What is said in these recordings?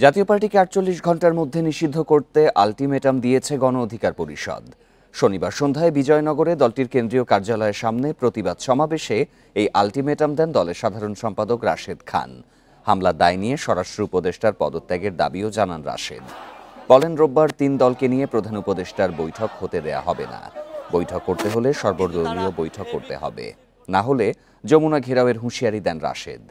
জাতীয় পার্টিকে ৪৮ ঘন্টার মধ্যে নিষিদ্ধ করতে আলটিমেটাম দিয়েছে গণ অধিকার পরিষদ। শনিবার সন্ধ্যায় বিজয়নগরে দলটির কেন্দ্রীয় কার্যালয়ের সামনে প্রতিবাদ সমাবেশে এই আলটিমেটাম দেন দলের সাধারণ সম্পাদক রাশেদ খান। হামলার দায় নিয়ে স্বরাষ্ট্র উপদেষ্টার পদত্যাগের দাবিও জানান রাশেদ। বলেন, রোববার ৩ দলকে নিয়ে প্রধান উপদেষ্টার বৈঠক হতে দেয়া হবে না। বৈঠক করতে হলে সর্বদলীয় বৈঠক করতে হবে, না হলে যমুনা ঘেরাওয়ের হুঁশিয়ারি দেন রাশেদ।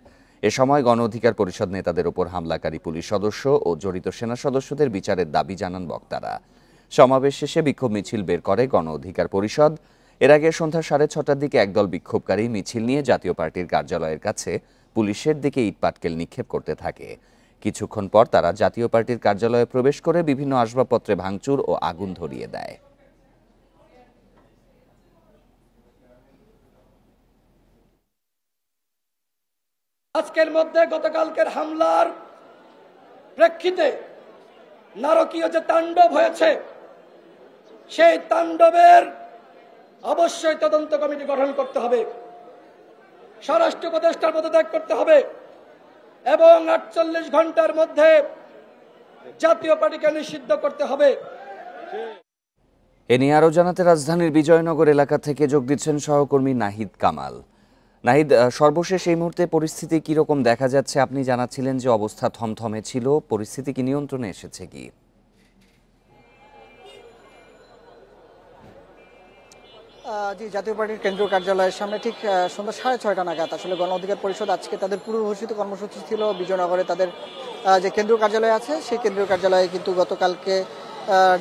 এ সময় গণ অধিকার পরিষদ নেতাদের ওপর হামলাকারী পুলিশ সদস্য ও জড়িত সেনা সদস্যদের বিচারের দাবি জানান বক্তারা। সমাবেশ শেষে বিক্ষোভ মিছিল বের করে গণ অধিকার পরিষদ। এর আগে সন্ধ্যা 6:30টার দিকে একদল বিক্ষোভকারী মিছিল নিয়ে জাতীয় পার্টির কার্যালয়ের কাছে পুলিশের দিকে ইটপাটকেল নিক্ষেপ করতে থাকে। কিছুক্ষণ পর তারা জাতীয় পার্টির কার্যালয়ে প্রবেশ করে বিভিন্ন আসবাবপত্রে ভাঙচুর ও আগুন ধরিয়ে দেয়। আজকের মধ্যে গতকালকের হামলার প্রেক্ষিতে নারকীয় যে তাণ্ডব হয়েছে, সেই তাণ্ডবের অবশ্যই তদন্ত কমিটি গঠন করতে হবে, স্বরাষ্ট্র উপদেষ্টার পদত্যাগ করতে হবে এবং ৪৮ ঘন্টার মধ্যে জাতীয় পার্টিকে নিষিদ্ধ করতে হবে। এ নিয়ে আরও জানাতে রাজধানীর বিজয়নগর এলাকা থেকে যোগ দিচ্ছেন সহকর্মী নাহিদ কামাল। নাহিদ, সর্বশেষ এই মুহূর্তে পরিস্থিতি কিরকম দেখা যাচ্ছে? আপনি জানাচ্ছিলেন যে অবস্থা থমথমে ছিল, পরিস্থিতি কি নিয়ন্ত্রণে এসেছে কি? জি, জাতীয় পার্টির কেন্দ্রীয় কার্যালয়ের সামনে ঠিক সন্ধ্যা 6:30 নাগাদ আসলে গণ অধিকার পরিষদ আজকে তাদের পূর্বঘোষিত কর্মসূচি ছিল বিজয়নগরে তাদের যে কেন্দ্রীয় কার্যালয় আছে সেই কেন্দ্রীয় কার্যালয়ে কিন্তু গতকালকে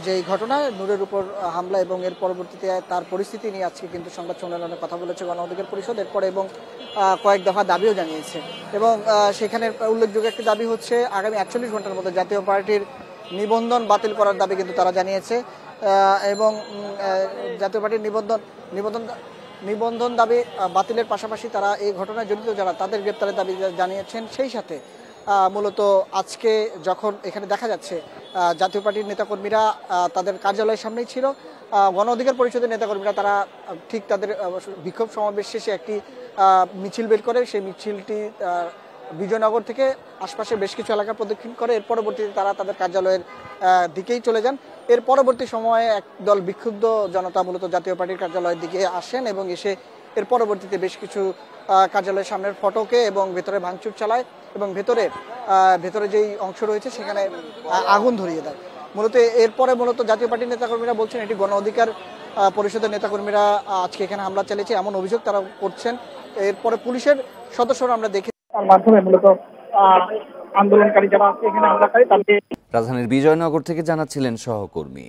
যে ঘটনা নূরের উপর হামলা এবং এর পরবর্তীতে তার পরিস্থিতি নিয়ে আজকে কিন্তু সংবাদ সম্মেলনে কথা বলেছে গণ অধিকার পরিষদ এরপরে এবং কয়েক দফা দাবিও জানিয়েছে এবং সেখানে উল্লেখযোগ্য একটি দাবি হচ্ছে আগামী ৪৮ ঘন্টার মধ্যে জাতীয় পার্টির নিবন্ধন বাতিল করার দাবি কিন্তু তারা জানিয়েছে এবং জাতীয় পার্টির নিবন্ধন দাবি বাতিলের পাশাপাশি তারা এই ঘটনায় জড়িত যারা তাদের গ্রেপ্তারের দাবি জানিয়েছেন। সেই সাথে মূলত আজকে যখন এখানে দেখা যাচ্ছে জাতীয় পার্টির নেতাকর্মীরা তাদের কার্যালয়ের সামনেই ছিল, গণ অধিকার পরিষদের নেতাকর্মীরা তারা ঠিক তাদের বিক্ষোভ সমাবেশ শেষে একটি মিছিল বের করে। সেই মিছিলটি বিজয়নগর থেকে আশপাশে বেশ কিছু এলাকা প্রদক্ষিণ করে এর পরবর্তীতে তারা তাদের কার্যালয়ের দিকেই চলে যান। এর পরবর্তী সময়ে একদল বিক্ষুব্ধ জনতা মূলত জাতীয় পার্টির কার্যালয়ের দিকে আসেন এবং এসে এর পরবর্তীতে বেশ কিছু কার্যালয়ের সামনের ফটকে এবং ভেতরে ভাঙচুর চালায় এবং ভেতরে যেই অংশ রয়েছে সেখানে আগুন ধরিয়ে দেয়। মূলত এরপরে জাতীয় পার্টির নেতাকর্মীরা বলছেন এটি গণ অধিকার পরিষদের নেতাকর্মীরা আজকে এখানে হামলা চালিয়েছে এমন অভিযোগ তারা করছেন। এরপরে পুলিশের সদস্যরা আমরা দেখি তার মাধ্যমে মূলত আন্দোলনকারী যারা আছে এখানে হামলাকারী তাদের। রাজধানীর বিজয়নগর থেকে জানাচ্ছিলেন সহকর্মী।